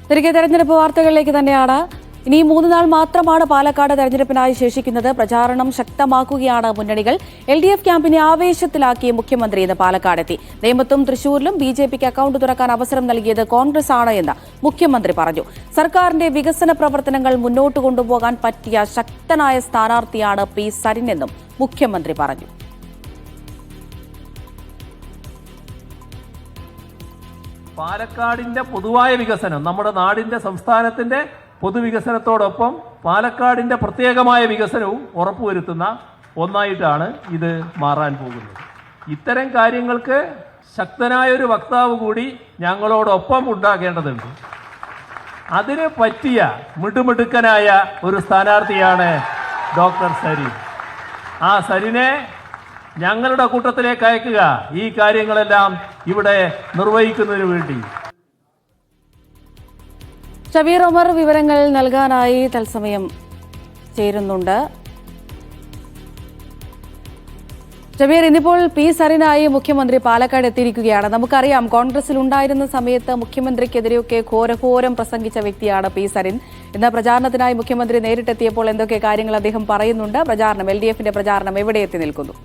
തിരികെ തെരഞ്ഞെടുപ്പ് വാർത്തകളിലേക്ക് തന്നെയാണ്. ഇനി 3 നാൾ മാത്രമാണ് പാലക്കാട് തെരഞ്ഞെടുപ്പിനായി ശേഷിക്കുന്നത്. പ്രചാരണം ശക്തമാക്കുകയാണ് മുന്നണികൾ. LDF ക്യാമ്പിനെ ആവേശത്തിലാക്കിയ മുഖ്യമന്ത്രി ഇന്ന് പാലക്കാടെത്തി. നേമത്തും തൃശൂരിലും BJPക്ക് അക്കൌണ്ട് തുറക്കാൻ അവസരം നൽകിയത് കോൺഗ്രസ് ആണ് എന്ന് മുഖ്യമന്ത്രി പറഞ്ഞു. സർക്കാരിന്റെ വികസന പ്രവർത്തനങ്ങൾ മുന്നോട്ട് കൊണ്ടുപോകാൻ പറ്റിയ ശക്തനായ സ്ഥാനാർത്ഥിയാണ് P. സരിൻ എന്നും മുഖ്യമന്ത്രി പറഞ്ഞു. പാലക്കാടിന്റെ പൊതുവായ വികസനം, നമ്മുടെ നാടിന്റെ സംസ്ഥാനത്തിന്റെ പൊതുവികസനത്തോടൊപ്പം പാലക്കാടിന്റെ പ്രത്യേകമായ വികസനവും ഉറപ്പുവരുത്തുന്ന ഒന്നായിട്ടാണ് ഇത് മാറാൻ പോകുന്നത്. ഇത്തരം കാര്യങ്ങൾക്ക് ശക്തനായൊരു വക്താവ് കൂടി ഞങ്ങളോടൊപ്പം ഉണ്ടാകേണ്ടതുണ്ട്. അതിന് പറ്റിയ മിടുമിടുക്കനായ ഒരു സ്ഥാനാർത്ഥിയാണ് ഡോക്ടർ സരിൻ. ആ സരിനെ ഞങ്ങളുടെ കൂട്ടത്തിലേക്ക് അയക്കുക, ഈ കാര്യങ്ങളെല്ലാം ഇവിടെ നിർവഹിക്കുന്നതിന് വേണ്ടി. ഷബീർ ഉമർ വിവരങ്ങൾ നൽകാനായി തത്സമയം ചേരുന്നുണ്ട്. ഷബീർ, ഇന്നിപ്പോൾ P. സരിനായി മുഖ്യമന്ത്രി പാലക്കാട് എത്തിയിരിക്കുകയാണ്. നമുക്കറിയാം, കോൺഗ്രസിൽ ഉണ്ടായിരുന്ന സമയത്ത് മുഖ്യമന്ത്രിക്കെതിരെയൊക്കെ ഘോരഘോരം പ്രസംഗിച്ച വ്യക്തിയാണ് P. സരിൻ. ഇന്ന് പ്രചാരണത്തിനായി മുഖ്യമന്ത്രി നേരിട്ടെത്തിയപ്പോൾ എന്തൊക്കെ കാര്യങ്ങൾ അദ്ദേഹം പറയുന്നുണ്ട്? പ്രചാരണം, LDFന്റെ പ്രചാരണം എവിടെ എത്തി നിൽക്കുന്നു?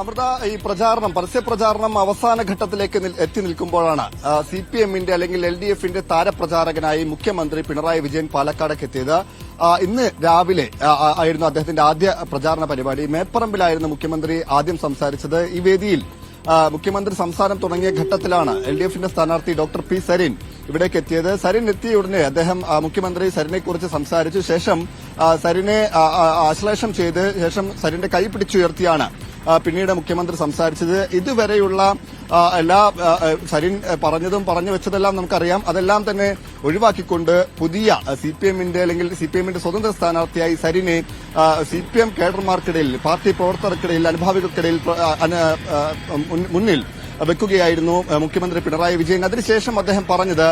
അമൃത, ഈ പരസ്യ പ്രചാരണം അവസാന ഘട്ടത്തിലേക്ക് എത്തി നിൽക്കുമ്പോഴാണ് CPMന്റെ അല്ലെങ്കിൽ LDFന്റെ താരപ്രചാരകനായി മുഖ്യമന്ത്രി പിണറായി വിജയൻ പാലക്കാടേക്ക് എത്തിയത്. ഇന്ന് രാവിലെ ആയിരുന്നു അദ്ദേഹത്തിന്റെ ആദ്യ പ്രചാരണ പരിപാടി. മേപ്പറമ്പിലായിരുന്നു മുഖ്യമന്ത്രി ആദ്യം സംസാരിച്ചത്. ഈ വേദിയിൽ മുഖ്യമന്ത്രി സംസാരം തുടങ്ങിയ ഘട്ടത്തിലാണ് LDFന്റെ സ്ഥാനാർത്ഥി ഡോക്ടർ P. സരിൻ ഇവിടേക്ക് എത്തിയത്. സരിൻ എത്തിയ ഉടനെ അദ്ദേഹം മുഖ്യമന്ത്രി സരിനെ കുറിച്ച് സംസാരിച്ചു. ശേഷം സരിനെ ആശ്ലേഷം ചെയ്ത് ശേഷം സരിന്റെ കൈ പിടിച്ചുയർത്തിയാണ് പിന്നീട് മുഖ്യമന്ത്രി സംസാരിച്ചത്. ഇതുവരെയുള്ള എല്ലാ സരിൻ പറഞ്ഞതും പറഞ്ഞു വെച്ചതെല്ലാം നമുക്കറിയാം. അതെല്ലാം തന്നെ ഒഴിവാക്കിക്കൊണ്ട് പുതിയ CPMന്റെ അല്ലെങ്കിൽ CPMന്റെ സ്വതന്ത്ര സ്ഥാനാർത്ഥിയായി സരിനെ CPM കേഡർമാർക്കിടയിൽ, പാർട്ടി പ്രവർത്തകർക്കിടയിൽ, അനുഭാവികൾക്കിടയിൽ മുന്നിൽ വെക്കുകയായിരുന്നു മുഖ്യമന്ത്രി പിണറായി വിജയൻ. അതിനുശേഷം അദ്ദേഹം പറഞ്ഞത്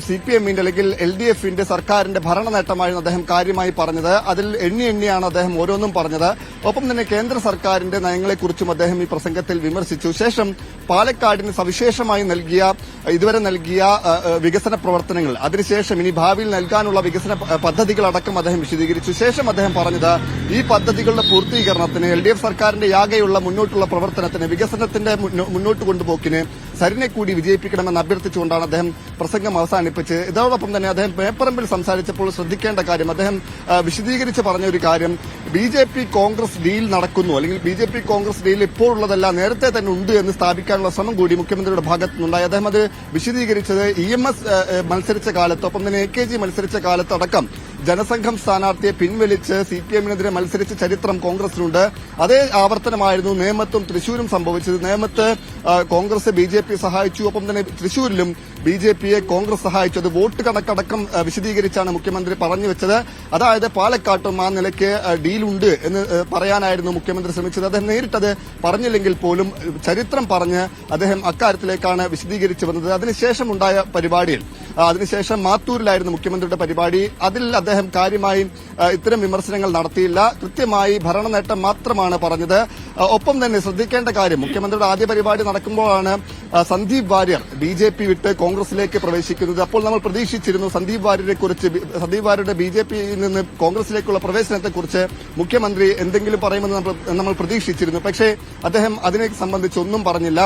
CPMന്റെ അല്ലെങ്കിൽ LDFന്റെ സർക്കാരിന്റെ ഭരണ നേട്ടമായിരുന്നു അദ്ദേഹം കാര്യമായി പറഞ്ഞത്. അതിൽ എണ്ണിയാണ് അദ്ദേഹം ഓരോന്നും പറഞ്ഞത്. ഒപ്പം തന്നെ കേന്ദ്ര സർക്കാരിന്റെ നയങ്ങളെക്കുറിച്ചും അദ്ദേഹം ഈ പ്രസംഗത്തിൽ വിമർശിച്ചു. ശേഷം പാലക്കാടിന് സവിശേഷമായി ഇതുവരെ നൽകിയ വികസന പ്രവർത്തനങ്ങൾ, അതിനുശേഷം ഇനി ഭാവിയിൽ നൽകാനുള്ള വികസന പദ്ധതികളടക്കം അദ്ദേഹം വിശദീകരിച്ചു. ശേഷം അദ്ദേഹം പറഞ്ഞത് ഈ പദ്ധതികളുടെ പൂർത്തീകരണത്തിന്, LDF സർക്കാരിന്റെ യാകെയുള്ള മുന്നോട്ടുള്ള പ്രവർത്തനത്തിന്, വികസനത്തിന്റെ മുന്നോട്ട് കൊണ്ടുപോക്കിന് സരിനെ കൂടി വിജയിപ്പിക്കണമെന്ന് അഭ്യർത്ഥിച്ചുകൊണ്ടാണ് അദ്ദേഹം പ്രസംഗം അവസാനിപ്പിച്ചത്. ഇതോടൊപ്പം തന്നെ അദ്ദേഹം പേപ്പറമ്പിൽ സംസാരിച്ചപ്പോൾ ശ്രദ്ധിക്കേണ്ട കാര്യം, അദ്ദേഹം വിശദീകരിച്ച് പറഞ്ഞ ഒരു കാര്യം, BJP കോൺഗ്രസ് ഡീൽ നടക്കുന്നു, അല്ലെങ്കിൽ BJP കോൺഗ്രസ് ഡീൽ ഇപ്പോഴുള്ളതല്ല, നേരത്തെ തന്നെ ഉണ്ട് എന്ന് സ്ഥാപിക്കാനുള്ള ശ്രമം കൂടി മുഖ്യമന്ത്രിയുടെ ഭാഗത്തുനിന്നുണ്ടായി. അദ്ദേഹം അത് വിശദീകരിച്ചത് EMS മത്സരിച്ച കാലത്ത്, ഒപ്പം തന്നെ AKG മത്സരിച്ച കാലത്തടക്കം ജനസംഘം സ്ഥാനാർത്ഥിയെ പിൻവലിച്ച് CPMനെതിരെ മത്സരിച്ച ചരിത്രം കോൺഗ്രസിനുണ്ട്. അതേ ആവർത്തനമായിരുന്നു നേമത്തും തൃശൂരും സംഭവിച്ചത്. നേമത്ത് കോൺഗ്രസ് BJP സഹായിച്ചു, ഒപ്പം തന്നെ തൃശൂരിലും BJPയെ കോൺഗ്രസ് സഹായിച്ചു. അത് വോട്ട് കണക്കടക്കം വിശദീകരിച്ചാണ് മുഖ്യമന്ത്രി പറഞ്ഞു വെച്ചത്. അതായത് പാലക്കാട്ടും ആ നിലയ്ക്ക് ഡീലുണ്ട് എന്ന് പറയാനായിരുന്നു മുഖ്യമന്ത്രി ശ്രമിച്ചത്. അദ്ദേഹം നേരിട്ടത് പറഞ്ഞില്ലെങ്കിൽ പോലും ചരിത്രം പറഞ്ഞ് അദ്ദേഹം അക്കാര്യത്തിലേക്കാണ് വിശദീകരിച്ചു വന്നത്. അതിനുശേഷം ഉണ്ടായ പരിപാടിയിൽ, അതിനുശേഷം മാത്തൂരിലായിരുന്നു മുഖ്യമന്ത്രിയുടെ പരിപാടി. അതിൽ അദ്ദേഹം കാര്യമായി ഇത്തരം വിമർശനങ്ങൾ നടത്തിയില്ല. കൃത്യമായി ഭരണനേട്ടം മാത്രമാണ് പറഞ്ഞത്. ഒപ്പം തന്നെ ശ്രദ്ധിക്കേണ്ട കാര്യം, മുഖ്യമന്ത്രിയുടെ ആദ്യ പരിപാടി നടക്കുമ്പോഴാണ് സന്ദീപ് വാര്യർ BJP വിട്ട് കോൺഗ്രസിലേക്ക് പ്രവേശിക്കുന്നത്. അപ്പോൾ നമ്മൾ പ്രതീക്ഷിച്ചിരുന്നു സന്ദീപ് വാര്യരുടെ BJPയിൽ നിന്ന് കോൺഗ്രസിലേക്കുള്ള പ്രവേശനത്തെക്കുറിച്ച് മുഖ്യമന്ത്രി എന്തെങ്കിലും പറയുമെന്ന് നമ്മൾ പ്രതീക്ഷിച്ചിരുന്നു. പക്ഷേ അദ്ദേഹം അതിനെ സംബന്ധിച്ച് ഒന്നും പറഞ്ഞില്ല.